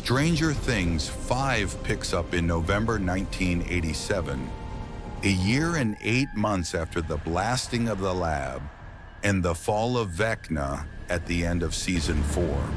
Stranger Things 5 picks up in November 1987, a year and 8 months after the blasting of the lab and the fall of Vecna at the end of season 4.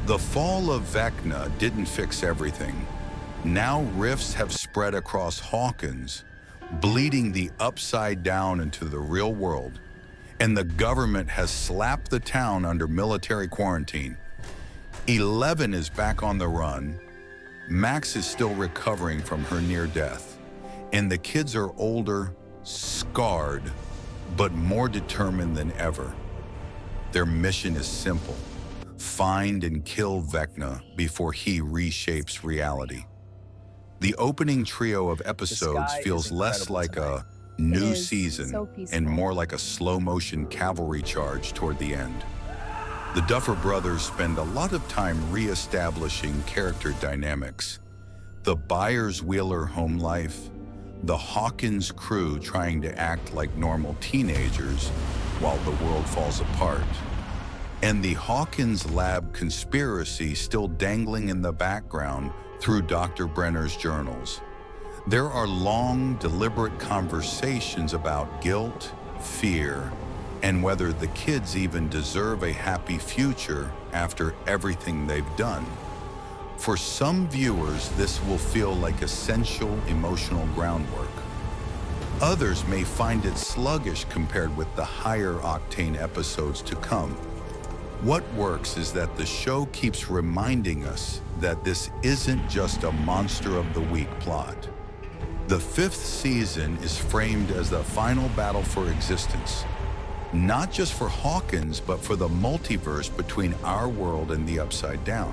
The fall of Vecna didn't fix everything. Now rifts have spread across Hawkins, bleeding the upside down into the real world, and the government has slapped the town under military quarantine. 11 is back on the run. Max is still recovering from her near death, and the kids are older, scarred, but more determined than ever. Their mission is simple: find and kill Vecna before he reshapes reality. The opening trio of episodes feels less like a new season and more like a slow-motion cavalry charge toward the end. The Duffer Brothers spend a lot of time re-establishing character dynamics. The Byers-Wheeler home life, the Hawkins crew trying to act like normal teenagers while the world falls apart, and the Hawkins lab conspiracy still dangling in the background through Dr. Brenner's journals. There are long, deliberate conversations about guilt, fear, and whether the kids even deserve a happy future after everything they've done. For some viewers, this will feel like essential emotional groundwork. Others may find it sluggish compared with the higher octane episodes to come. What works is that the show keeps reminding us that this isn't just a monster of the week plot. The 5th season is framed as the final battle for existence, not just for Hawkins, but for the multiverse between our world and the Upside Down.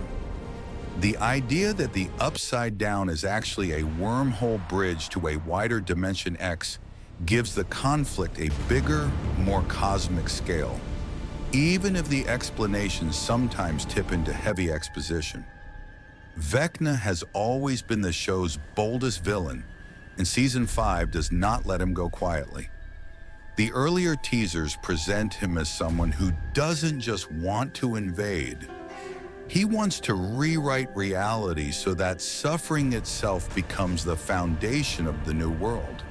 The idea that the Upside Down is actually a wormhole bridge to a wider Dimension X gives the conflict a bigger, more cosmic scale, even if the explanations sometimes tip into heavy exposition. Vecna has always been the show's boldest villain, and Season 5 does not let him go quietly. The earlier teasers present him as someone who doesn't just want to invade. He wants to rewrite reality so that suffering itself becomes the foundation of the new world.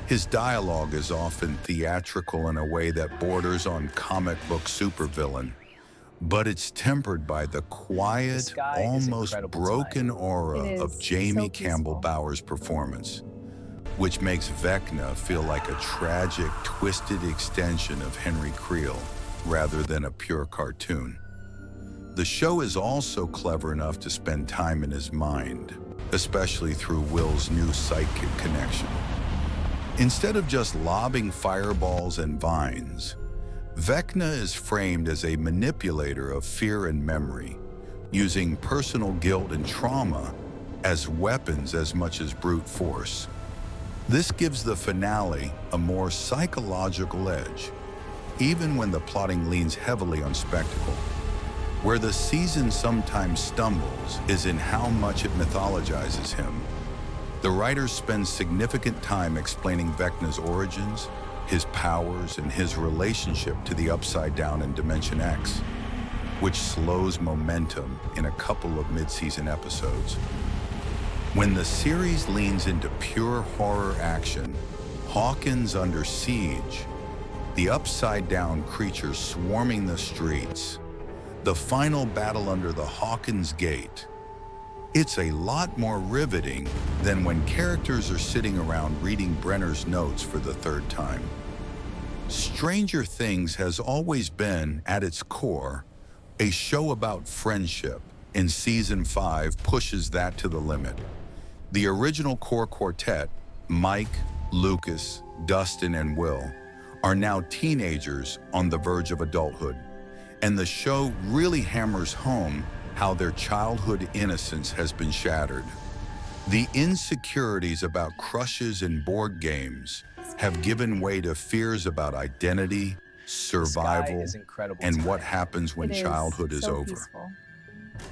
His dialogue is often theatrical in a way that borders on comic book supervillain, but it's tempered by the quiet, almost broken aura of Jamie Campbell Bower's performance, which makes Vecna feel like a tragic, twisted extension of Henry Creel rather than a pure cartoon. The show is also clever enough to spend time in his mind, especially through Will's new sidekick connection. Instead of just lobbing fireballs and vines, Vecna is framed as a manipulator of fear and memory, using personal guilt and trauma as weapons as much as brute force. This gives the finale a more psychological edge, even when the plotting leans heavily on spectacle. Where the season sometimes stumbles is in how much it mythologizes him. The writers spend significant time explaining Vecna's origins, his powers, and his relationship to the Upside Down and Dimension X, which slows momentum in a couple of mid-season episodes. When the series leans into pure horror action, Hawkins under siege, the Upside Down creatures swarming the streets, the final battle under the Hawkins Gate, it's a lot more riveting than when characters are sitting around reading Brenner's notes for the 3rd time. Stranger Things has always been, at its core, a show about friendship, and Season 5 pushes that to the limit. The original core quartet, Mike, Lucas, Dustin, and Will, are now teenagers on the verge of adulthood, and the show really hammers home how their childhood innocence has been shattered. The insecurities about crushes and board games have given way to fears about identity, survival, and what happens when childhood is over.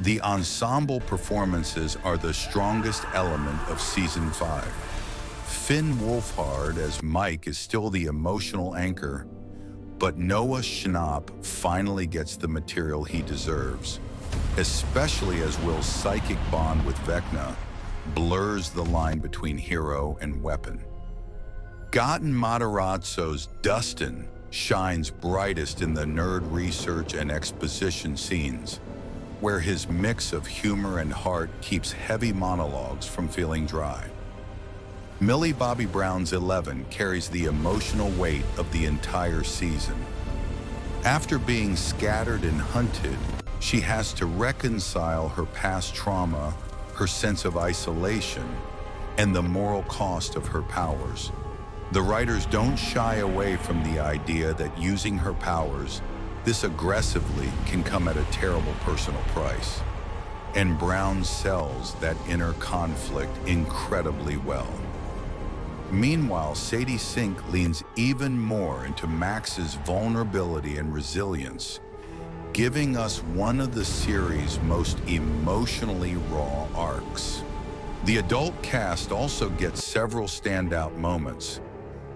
The ensemble performances are the strongest element of Season 5. Finn Wolfhard as Mike is still the emotional anchor, but Noah Schnapp finally gets the material he deserves. especially as Will's psychic bond with Vecna blurs the line between hero and weapon. Gaten Matarazzo's Dustin shines brightest in the nerd research and exposition scenes, where his mix of humor and heart keeps heavy monologues from feeling dry. Millie Bobby Brown's 11 carries the emotional weight of the entire season. After being scattered and hunted, she has to reconcile her past trauma, her sense of isolation, and the moral cost of her powers. The writers don't shy away from the idea that using her powers this aggressively can come at a terrible personal price. And Brown sells that inner conflict incredibly well. Meanwhile, Sadie Sink leans even more into Max's vulnerability and resilience, giving us one of the series' most emotionally raw arcs. The adult cast also gets several standout moments.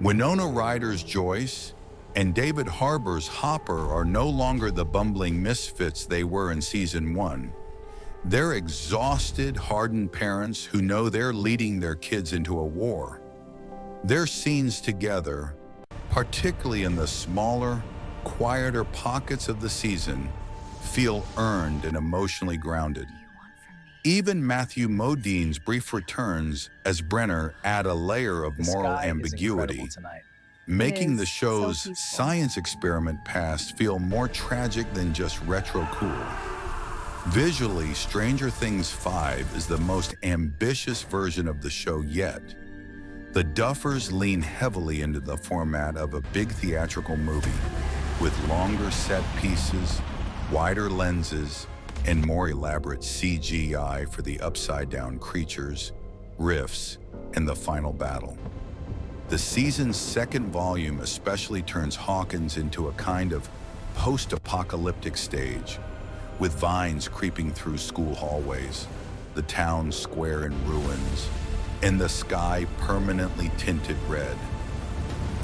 Winona Ryder's Joyce and David Harbour's Hopper are no longer the bumbling misfits they were in season 1. They're exhausted, hardened parents who know they're leading their kids into a war. Their scenes together, particularly in the smaller, quieter pockets of the season, feel earned and emotionally grounded. Even Matthew Modine's brief returns as Brenner add a layer of moral ambiguity, making the show's science experiment past feel more tragic than just retro cool. Visually, Stranger Things 5 is the most ambitious version of the show yet. The Duffers lean heavily into the format of a big theatrical movie, with longer set pieces, wider lenses, and more elaborate CGI for the upside-down creatures, rifts, and the final battle. The season's second volume especially turns Hawkins into a kind of post-apocalyptic stage, with vines creeping through school hallways, the town square in ruins, and the sky permanently tinted red.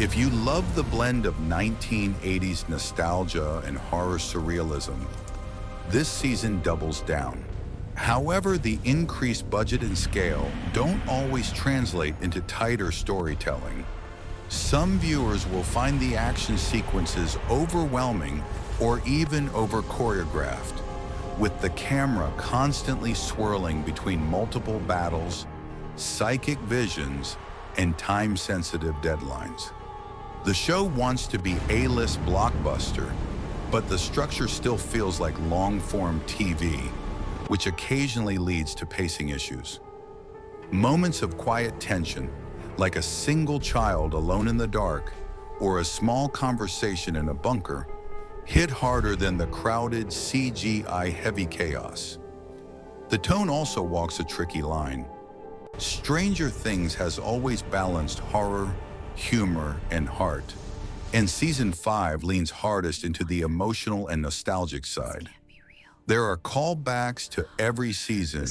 If you love the blend of 1980s nostalgia and horror surrealism, this season doubles down. However, the increased budget and scale don't always translate into tighter storytelling. Some viewers will find the action sequences overwhelming or even over-choreographed, with the camera constantly swirling between multiple battles, psychic visions, and time-sensitive deadlines. The show wants to be A-list blockbuster, but the structure still feels like long-form TV, which occasionally leads to pacing issues. Moments of quiet tension, like a single child alone in the dark or a small conversation in a bunker, hit harder than the crowded CGI-heavy chaos. The tone also walks a tricky line. Stranger Things has always balanced horror, humor, and heart, and season 5 leans hardest into the emotional and nostalgic side. There are callbacks to every season,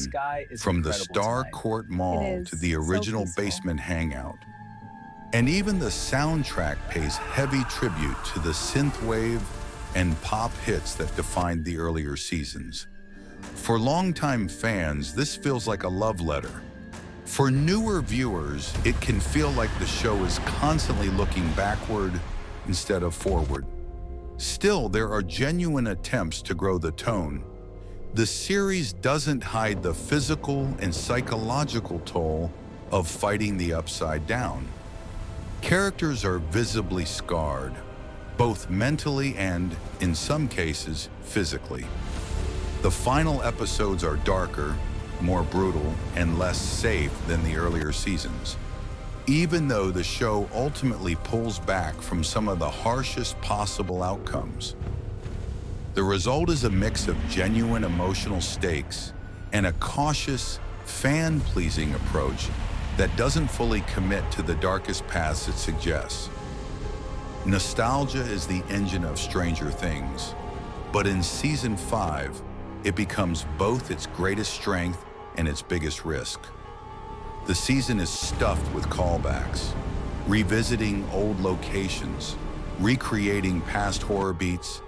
from the Star Court Mall to the original basement hangout. And even the soundtrack pays heavy tribute to the synthwave and pop hits that defined the earlier seasons. For longtime fans, this feels like a love letter. For newer viewers, it can feel like the show is constantly looking backward instead of forward. Still, there are genuine attempts to grow the tone. The series doesn't hide the physical and psychological toll of fighting the upside down. Characters are visibly scarred, both mentally and, in some cases, physically. The final episodes are darker, more brutal, and less safe than the earlier seasons, even though the show ultimately pulls back from some of the harshest possible outcomes. The result is a mix of genuine emotional stakes and a cautious, fan-pleasing approach that doesn't fully commit to the darkest paths it suggests. Nostalgia is the engine of Stranger Things, but in season 5, it becomes both its greatest strength and its biggest risk. The season is stuffed with callbacks, revisiting old locations, recreating past horror beats,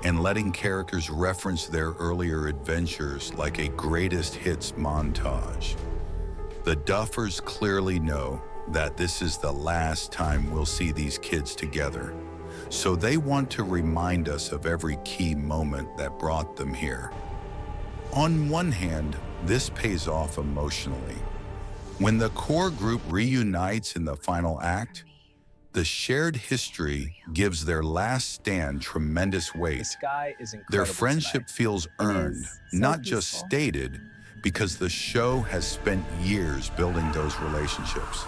and letting characters reference their earlier adventures like a greatest hits montage. The Duffers clearly know that this is the last time we'll see these kids together, so they want to remind us of every key moment that brought them here. On one hand, this pays off emotionally. When the core group reunites in the final act, the shared history gives their last stand tremendous weight. Their friendship feels earned, not just stated, because the show has spent years building those relationships.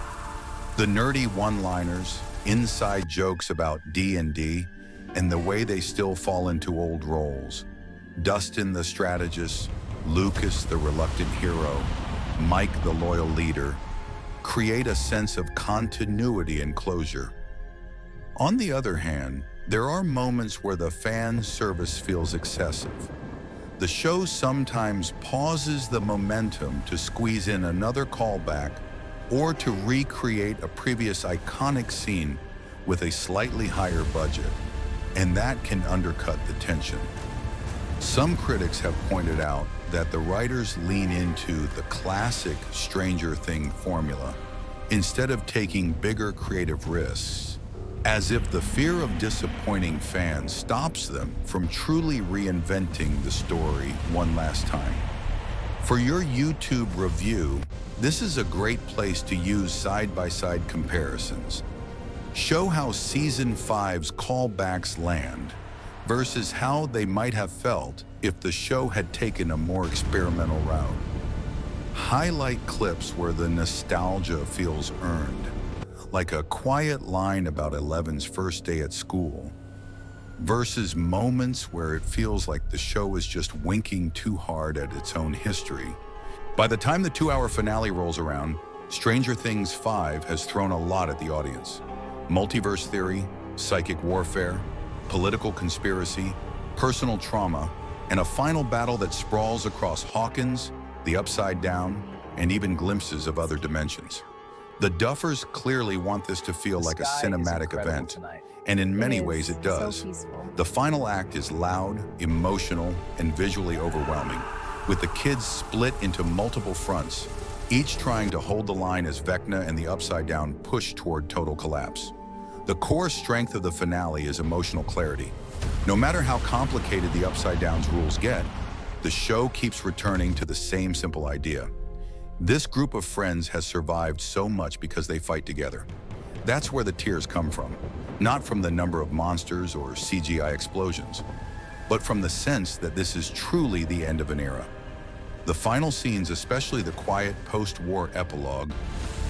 The nerdy one-liners, inside jokes about D&D, and the way they still fall into old roles. Dustin the strategist, Lucas the reluctant hero, Mike the loyal leader, create a sense of continuity and closure. On the other hand, there are moments where the fan service feels excessive. The show sometimes pauses the momentum to squeeze in another callback or to recreate a previous iconic scene with a slightly higher budget, and that can undercut the tension. Some critics have pointed out that the writers lean into the classic Stranger Things formula instead of taking bigger creative risks, as if the fear of disappointing fans stops them from truly reinventing the story one last time. For your YouTube review, this is a great place to use side-by-side comparisons. Show how Season 5's callbacks land versus how they might have felt if the show had taken a more experimental route. Highlight clips where the nostalgia feels earned, like a quiet line about Eleven's first day at school, versus moments where it feels like the show is just winking too hard at its own history. By the time the 2-hour finale rolls around, Stranger Things 5 has thrown a lot at the audience. Multiverse theory, psychic warfare, political conspiracy, personal trauma, and a final battle that sprawls across Hawkins, the Upside Down, and even glimpses of other dimensions. The Duffers clearly want this to feel like a cinematic event, and in many ways it does. The final act is loud, emotional, and visually overwhelming, with the kids split into multiple fronts, each trying to hold the line as Vecna and the Upside Down push toward total collapse. The core strength of the finale is emotional clarity. No matter how complicated the Upside Down's rules get, the show keeps returning to the same simple idea. This group of friends has survived so much because they fight together. That's where the tears come from, not from the number of monsters or CGI explosions, but from the sense that this is truly the end of an era. The final scenes, especially the quiet post-war epilogue,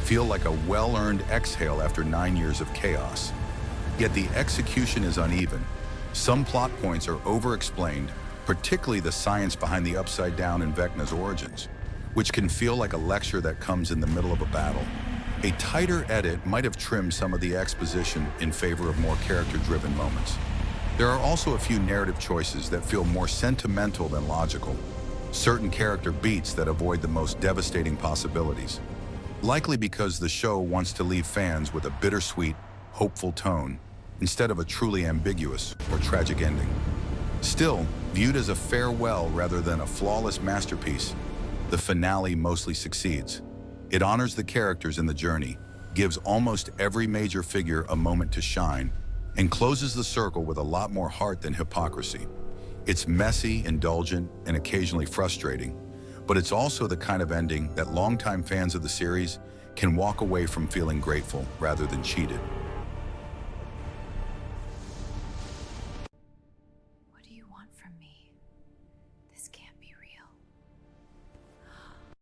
feel like a well-earned exhale after 9 years of chaos. Yet the execution is uneven. Some plot points are over-explained, particularly the science behind the Upside Down and Vecna's origins, which can feel like a lecture that comes in the middle of a battle. A tighter edit might have trimmed some of the exposition in favor of more character-driven moments. There are also a few narrative choices that feel more sentimental than logical. Certain character beats that avoid the most devastating possibilities, likely because the show wants to leave fans with a bittersweet, hopeful tone instead of a truly ambiguous or tragic ending. Still, viewed as a farewell rather than a flawless masterpiece, the finale mostly succeeds. It honors the characters in the journey, gives almost every major figure a moment to shine, and closes the circle with a lot more heart than hypocrisy. It's messy, indulgent, and occasionally frustrating, but it's also the kind of ending that longtime fans of the series can walk away from feeling grateful rather than cheated. What do you want from me?